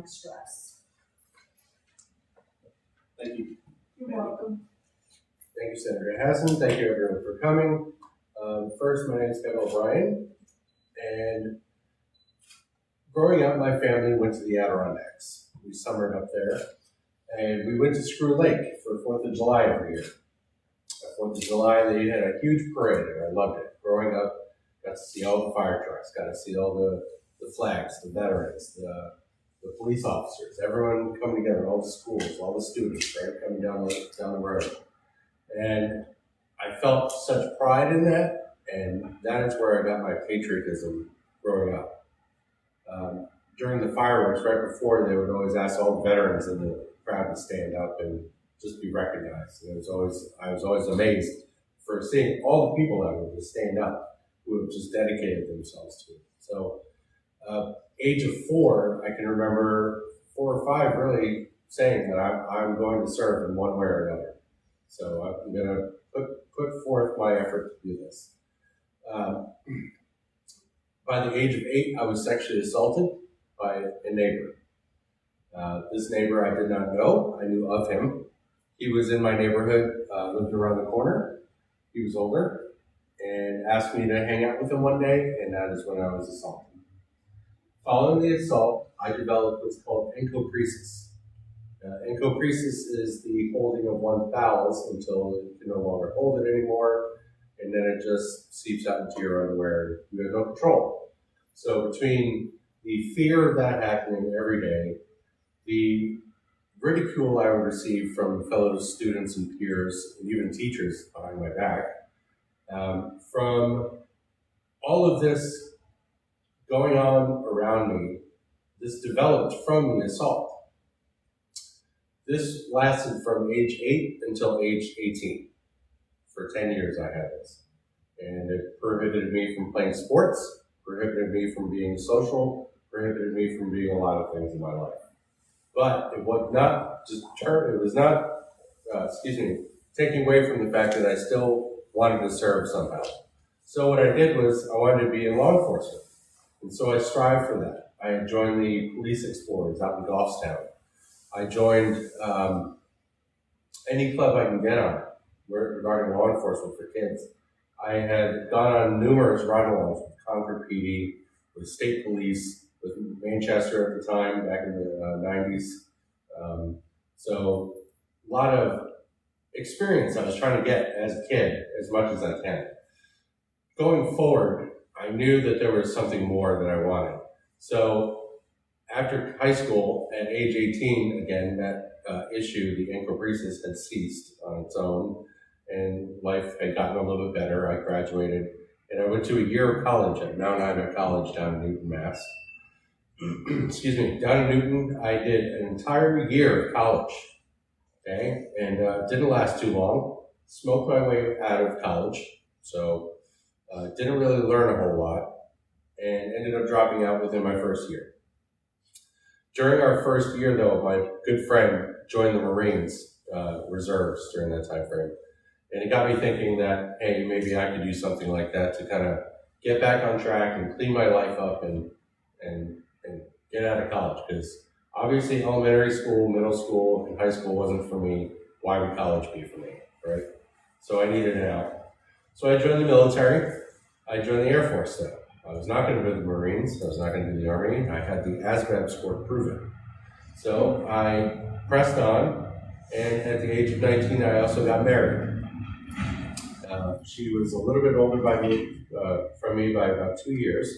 stress. Thank you. You're welcome. Thank you, Senator Hassan. Thank you, everyone, for coming. First, my name is Kevin O'Brien, and growing up, my family went to the Adirondacks. We summered up there, and we went to Screw Lake for 4th of July every year. At 4th of July, they had a huge parade, and I loved it. Growing up, got to see all the fire trucks, got to see all the flags, the veterans, the police officers, everyone coming together, all the schools, all the students, right, coming down the road. And I felt such pride in that, and that is where I got my patriotism growing up. During the fireworks, right before, they would always ask all the veterans in the crowd to stand up and just be recognized. And I was always amazed for seeing all the people that would just stand up, who have just dedicated themselves to it. So, age of 4, I can remember 4 or 5 really saying that I'm going to serve in one way or another. So I'm going to put forth my effort to do this. By the age of 8, I was sexually assaulted by a neighbor. This neighbor I did not know. I knew of him. He was in my neighborhood, lived around the corner. He was older and asked me to hang out with him one day, and that is when I was assaulted. Following the assault, I developed what's called encopresis. Encopresis is the holding of one's bowels until you can no longer hold it anymore, and then it just seeps out into your underwear. You have no control. So between the fear of that happening every day, the ridicule I would receive from fellow students and peers, and even teachers behind my back, from all of this going on around me, this developed from the assault. This lasted from age 8 until age 18. For 10 years I had this. And it prohibited me from playing sports, prohibited me from being social, prohibited me from doing a lot of things in my life. But it was not taking away from the fact that I still wanted to serve somehow. So what I did was I wanted to be in law enforcement. And so I strived for that. I joined the Police Explorers out in Goffstown. I joined any club I can get on regarding law enforcement for kids. I had gone on numerous ride-alongs with Concord PD, with state police, with Manchester at the time, back in the 90s. So a lot of experience I was trying to get as a kid, as much as I can. Going forward, I knew that there was something more that I wanted. So after high school, at age 18, again, that issue, the encopresis, had ceased on its own, and life had gotten a little bit better. I graduated, and I went to a year of college at Mount Ida College down in Newton, Mass. Excuse me, down in Newton, I did an entire year of college, okay, and didn't last too long. Smoked my way out of college, so didn't really learn a whole lot, and ended up dropping out within my first year. During our first year, though, my good friend joined the Marines reserves during that time frame. And it got me thinking that, hey, maybe I could do something like that to kind of get back on track and clean my life up and get out of college. Because obviously elementary school, middle school, and high school wasn't for me. Why would college be for me, right? So I needed it out. So I joined the military. I joined the Air Force, though. I was not going to do the Marines. I was not going to do the Army. I had the ASVAB score proven. So I pressed on, and at the age of 19, I also got married. She was a little bit older from me by about 2 years.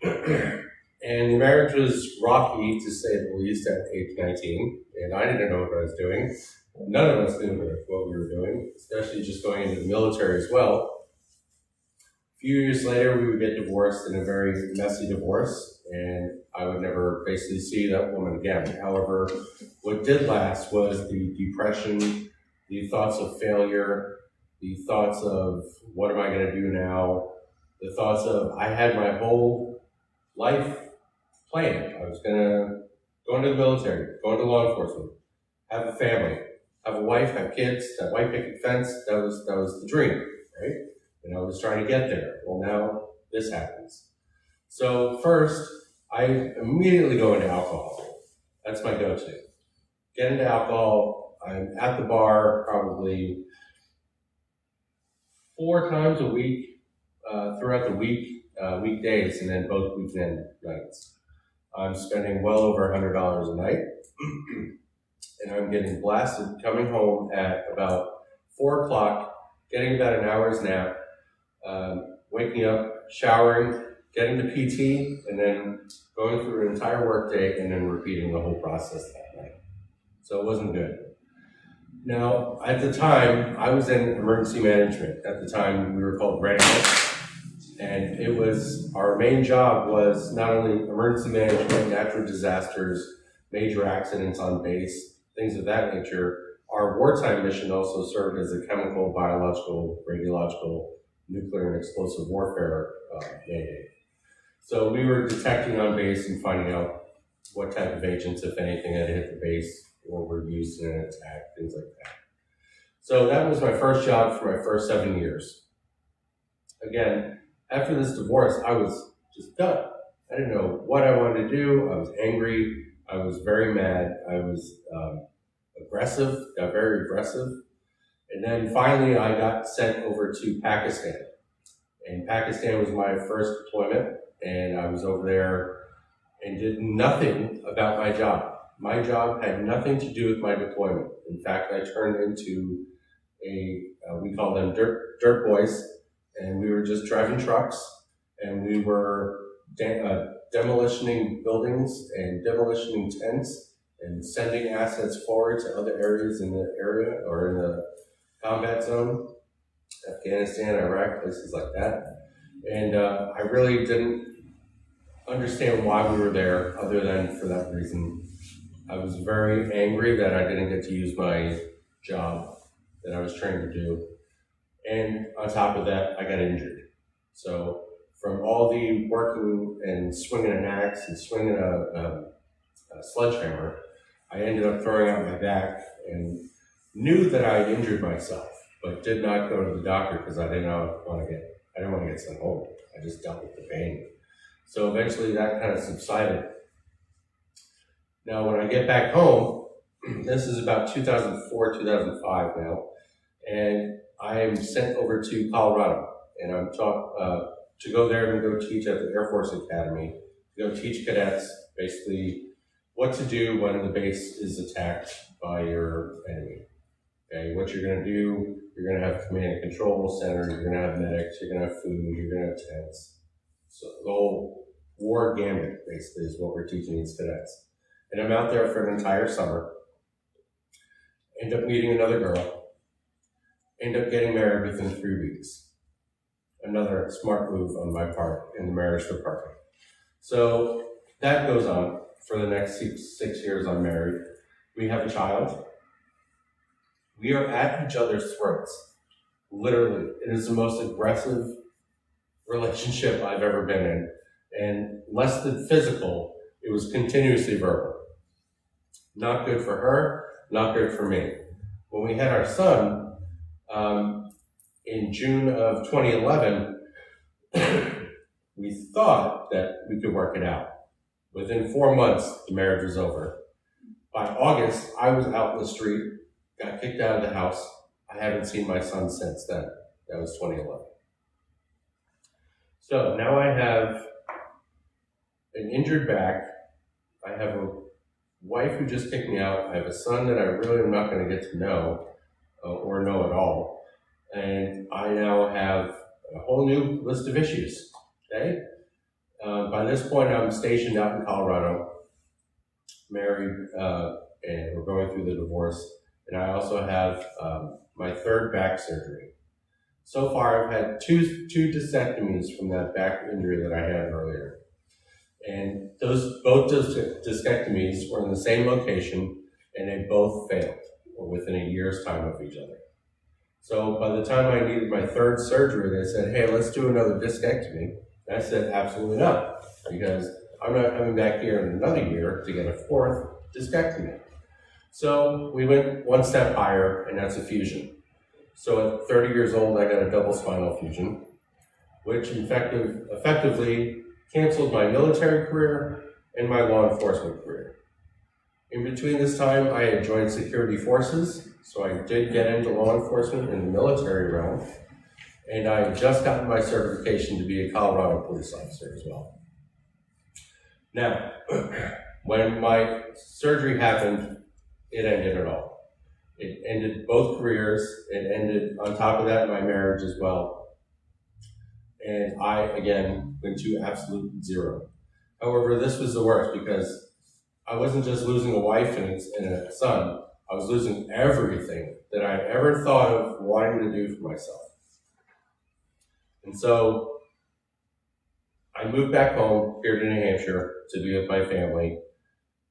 And the marriage was rocky, to say the least, at age 19. And I didn't know what I was doing. None of us knew what we were doing, especially just going into the military as well. A few years later, we would get divorced in a very messy divorce, and I would never basically see that woman again. However, what did last was the depression, the thoughts of failure, the thoughts of what am I going to do now, the thoughts of I had my whole life planned. I was going to go into the military, go into law enforcement, have a family, have a wife, have kids, that white picket fence. That was the dream, right? And I was trying to get there. Well, now this happens. So first, I immediately go into alcohol. That's my go-to. Get into alcohol. I'm at the bar probably 4 times a week throughout the week, weekdays, and then both weekend nights. I'm spending well over $100 a night, and I'm getting blasted coming home at about 4 o'clock, getting about an hour's nap, waking up, showering, getting to PT, and then going through an entire workday and then repeating the whole process that night. So it wasn't good. Now, at the time, I was in emergency management. At the time, we were called readiness, and it was, our main job was not only emergency management, natural disasters, major accidents on base, things of that nature. Our wartime mission also served as a chemical, biological, radiological, nuclear, and explosive warfare mandate. So we were detecting on base and finding out what type of agents, if anything, had hit the base or were used in an attack, things like that. So that was my first job for my first 7 years. Again, after this divorce, I was just done. I didn't know what I wanted to do. I was angry. I was very mad. I was aggressive, got very aggressive. And then finally, I got sent over to Pakistan. And Pakistan was my first deployment. And I was over there and did nothing about my job. My job had nothing to do with my deployment. In fact, I turned into we call them dirt boys, and we were just driving trucks, and we were demolishing buildings and demolishing tents and sending assets forward to other areas in the area or in the combat zone, Afghanistan, Iraq, places like that. And I really didn't understand why we were there other than for that reason. I was very angry that I didn't get to use my job that I was trained to do. And on top of that, I got injured. So from all the working and swinging an axe and swinging a sledgehammer, I ended up throwing out my back and knew that I had injured myself, but did not go to the doctor because I didn't want to get sent home. I just dealt with the pain. So eventually that kind of subsided. Now, when I get back home, this is about 2004, 2005 now, and I am sent over to Colorado, and I'm taught to go there and go teach at the Air Force Academy, to go teach cadets basically what to do when the base is attacked by your enemy. Okay, what you're going to do, you're going to have command and control center, you're going to have medics, you're going to have food, you're going to have tents. So the whole war gambit basically is what we're teaching these cadets. And I'm out there for an entire summer, end up meeting another girl, end up getting married within 3 weeks. Another smart move on my part in the marriage department. So that goes on for the next six years. I'm married. We have a child. We are at each other's throats. Literally, it is the most aggressive relationship I've ever been in. And less than physical, it was continuously verbal. Not good for her, not good for me. When we had our son, in June of 2011, we thought that we could work it out. Within 4 months, the marriage was over. By August, I was out in the street, got kicked out of the house. I haven't seen my son since then. That was 2011. So now I have an injured back. I have a wife who just kicked me out. I have a son that I really am not going to get to know or know at all. And I now have a whole new list of issues, okay? By this point, I'm stationed out in Colorado, married, and we're going through the divorce. And I also have my third back surgery. So far, I've had two discectomies from that back injury that I had earlier. And both those discectomies were in the same location, and they both failed within a year's time of each other. So by the time I needed my third surgery, they said, hey, let's do another discectomy. And I said, absolutely not, because I'm not coming back here in another year to get a fourth discectomy. So we went one step higher, and that's a fusion. So at 30 years old, I got a double spinal fusion, which effectively canceled my military career and my law enforcement career. In between this time, I had joined security forces, so I did get into law enforcement in the military realm, and I had just gotten my certification to be a Colorado police officer as well. Now, when my surgery happened, it ended it all. It ended both careers. It ended, on top of that, my marriage as well. And I, again, went to absolute zero. However, this was the worst because I wasn't just losing a wife and a son. I was losing everything that I ever thought of wanting to do for myself. And so I moved back home here to New Hampshire to be with my family,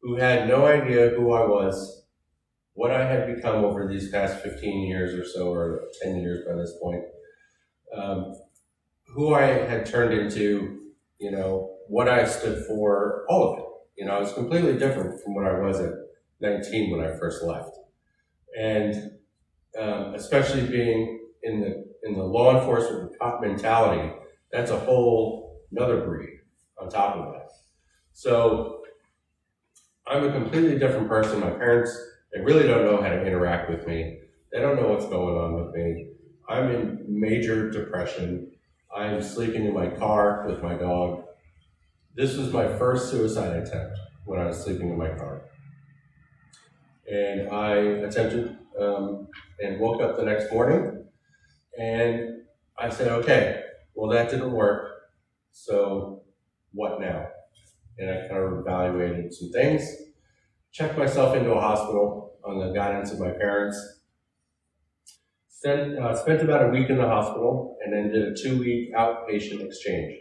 who had no idea who I was, what I had become over these past 15 years or so, or 10 years by this point, who I had turned into, what I stood for, all of it. I was completely different from what I was at 19 when I first left. And especially being in the law enforcement mentality, that's a whole another breed on top of that. So I'm a completely different person. My parents, they really don't know how to interact with me. They don't know what's going on with me. I'm in major depression. I'm sleeping in my car with my dog. This was my first suicide attempt when I was sleeping in my car. And I attempted and woke up the next morning and I said, okay, well, that didn't work. So what now? And I kind of evaluated some things, checked myself into a hospital on the guidance of my parents, spent about a week in the hospital, and then did a 2-week outpatient exchange.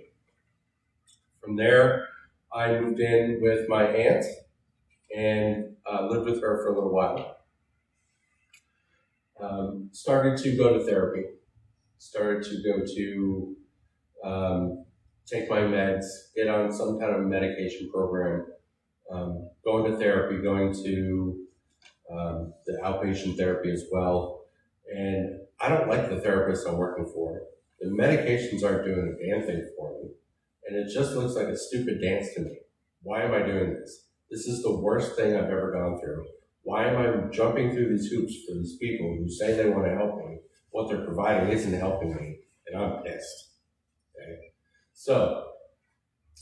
From there, I moved in with my aunt and lived with her for a little while. Started to go to therapy, started to go to take my meds, get on some kind of medication program, going to therapy, going to the outpatient therapy as well. And I don't like the therapist I'm working for. The medications aren't doing a damn thing for me. And it just looks like a stupid dance to me. Why am I doing this? This is the worst thing I've ever gone through. Why am I jumping through these hoops for these people who say they want to help me? What they're providing isn't helping me, and I'm pissed. Okay? So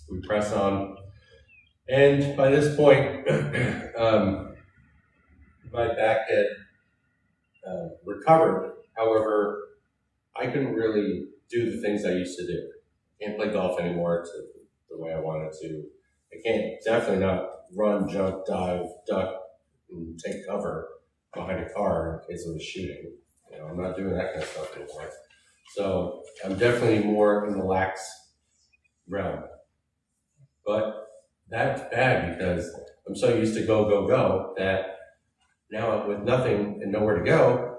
we press on. And by this point, my back had recovered. However, I couldn't really do the things I used to do. Can't play golf anymore the way I wanted to. I can't definitely not run, jump, dive, duck, and take cover behind a car in case of a shooting. I'm not doing that kind of stuff anymore. So I'm definitely more in the lax realm. But that's bad because I'm so used to go that now with nothing and nowhere to go,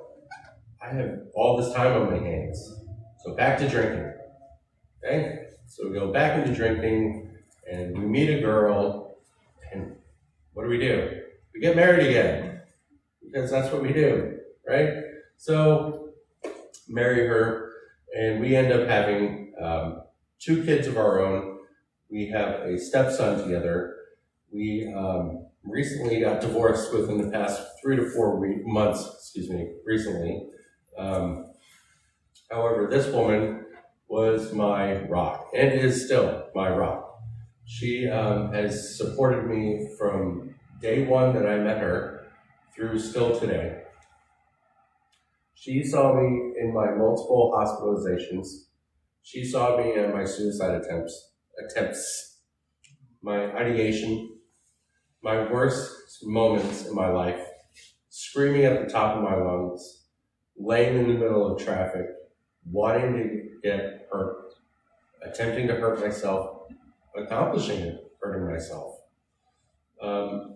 I have all this time on my hands. So back to drinking. Okay? So we go back into drinking and we meet a girl and what do? We get married again because that's what we do, right? So marry her and we end up having 2 kids of our own. We have a stepson together. We recently got divorced within the past 3 to 4 months, recently. However, this woman was my rock and is still my rock. She has supported me from day one that I met her through still today. She saw me in my multiple hospitalizations. She saw me in my suicide attempts, my ideation, my worst moments in my life, screaming at the top of my lungs, laying in the middle of traffic, wanting to get hurt, attempting to hurt myself, accomplishing it, hurting myself,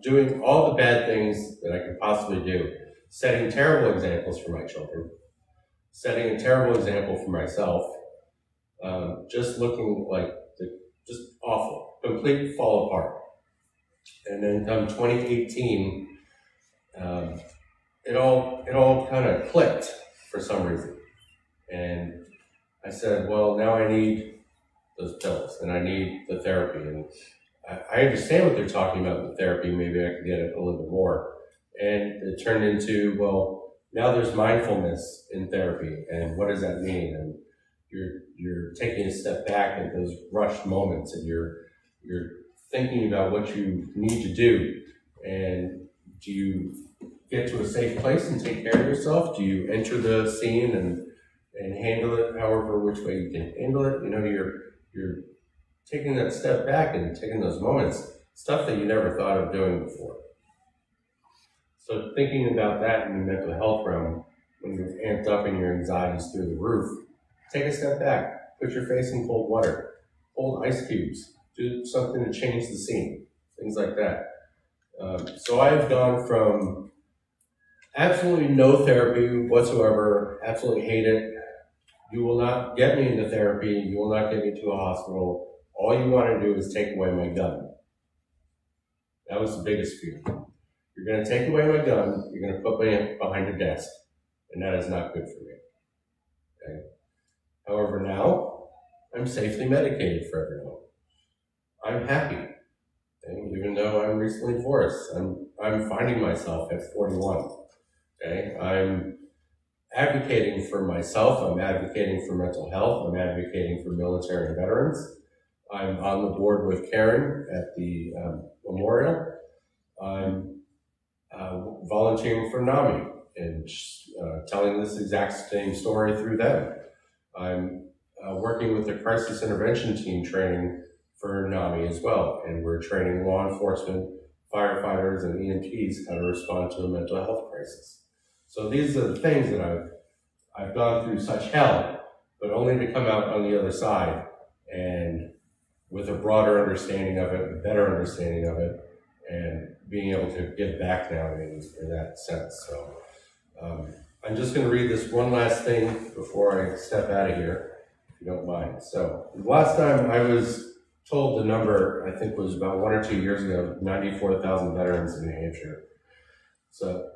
doing all the bad things that I could possibly do, setting terrible examples for my children, setting a terrible example for myself, just looking like just awful, complete fall apart. And then come 2018, it all kind of clicked for some reason. And I said, well, now I need those pills, and I need the therapy. And I understand what they're talking about in the therapy. Maybe I could get it a little bit more. And it turned into, well, now there's mindfulness in therapy, and what does that mean? And you're taking a step back at those rushed moments, and you're thinking about what you need to do. And do you get to a safe place and take care of yourself? Do you enter the scene and handle it however which way you can handle it? You know, you're taking that step back and taking those moments, stuff that you never thought of doing before. So thinking about that in the mental health realm, when you're amped up and your anxiety's through the roof, take a step back, put your face in cold water, hold ice cubes, do something to change the scene, things like that. So I've gone from absolutely no therapy whatsoever, absolutely hate it. You will not get me into therapy, you will not get me to a hospital. All you want to do is take away my gun. That was the biggest fear. You're going to take away my gun, you're going to put me behind a desk, and that is not good for me. Okay? However, now, I'm safely medicated for everyone. I'm happy. Okay? Even though I'm recently divorced, I'm finding myself at 41. Okay? I'm advocating for myself, I'm advocating for mental health, I'm advocating for military and veterans. I'm on the board with Karen at the memorial. I'm volunteering for NAMI and telling this exact same story through them. I'm working with the crisis intervention team training for NAMI as well, and we're training law enforcement, firefighters, and EMTs how to respond to a mental health crisis. So these are the things that I've gone through such hell, but only to come out on the other side and with a broader understanding of it, a better understanding of it, and being able to give back now in that sense. So I'm just going to read this one last thing before I step out of here, if you don't mind. So the last time I was told the number, I think was about 1 or 2 years ago, 94,000 veterans in New Hampshire. So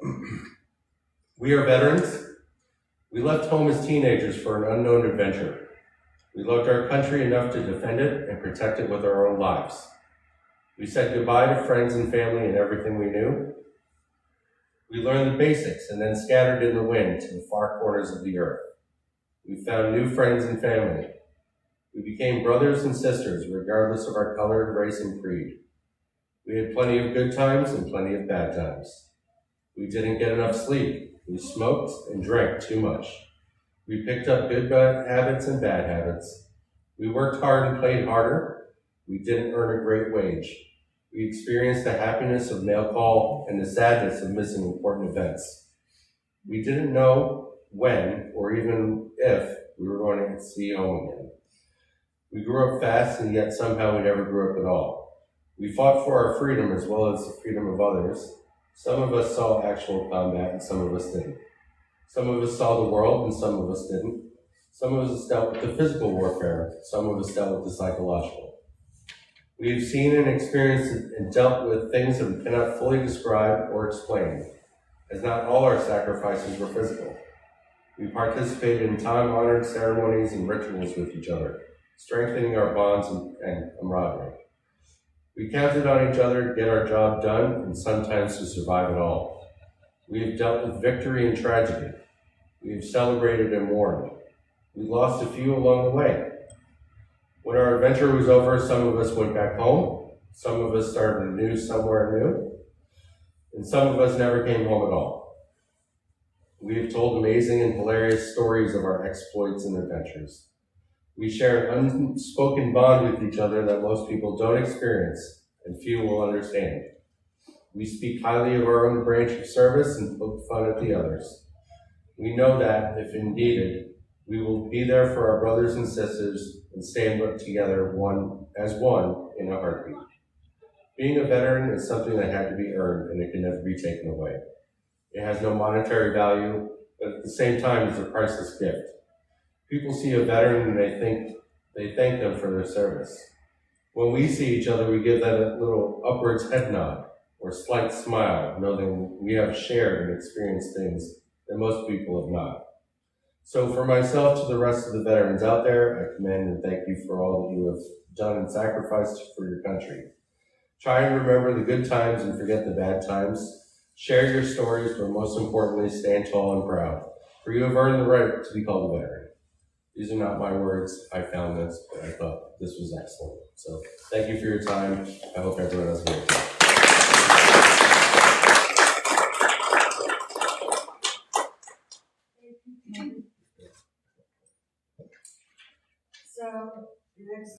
we are veterans. We left home as teenagers for an unknown adventure. We loved our country enough to defend it and protect it with our own lives. We said goodbye to friends and family and everything we knew. We learned the basics and then scattered in the wind to the far corners of the earth. We found new friends and family. We became brothers and sisters regardless of our color, race, and creed. We had plenty of good times and plenty of bad times. We didn't get enough sleep. We smoked and drank too much. We picked up good habits and bad habits. We worked hard and played harder. We didn't earn a great wage. We experienced the happiness of mail call and the sadness of missing important events. We didn't know when or even if we were going to see home again. We grew up fast, and yet somehow we never grew up at all. We fought for our freedom as well as the freedom of others. Some of us saw actual combat and some of us didn't. Some of us saw the world and some of us didn't. Some of us dealt with the physical warfare. Some of us dealt with the psychological. We've seen and experienced and dealt with things that we cannot fully describe or explain, as not all our sacrifices were physical. We participated in time-honored ceremonies and rituals with each other, strengthening our bonds and camaraderie. We counted on each other to get our job done and sometimes to survive it all. We have dealt with victory and tragedy. We have celebrated and mourned. We lost a few along the way. When our adventure was over, some of us went back home, some of us started anew somewhere new, and some of us never came home at all. We have told amazing and hilarious stories of our exploits and adventures. We share an unspoken bond with each other that most people don't experience and few will understand. We speak highly of our own branch of service and poke fun at the others. We know that, if needed, we will be there for our brothers and sisters and stand up together as one in a heartbeat. Being a veteran is something that had to be earned and it can never be taken away. It has no monetary value, but at the same time it's a priceless gift. People see a veteran and they thank them for their service. When we see each other, we give that a little upwards head nod or slight smile, knowing we have shared and experienced things that most people have not. So for myself to the rest of the veterans out there, I commend and thank you for all that you have done and sacrificed for your country. Try and remember the good times and forget the bad times. Share your stories, but most importantly, stand tall and proud, for you have earned the right to be called a veteran. These are not my words. I found this, but I thought this was excellent. So thank you for your time. I hope everyone has a great day. So, the next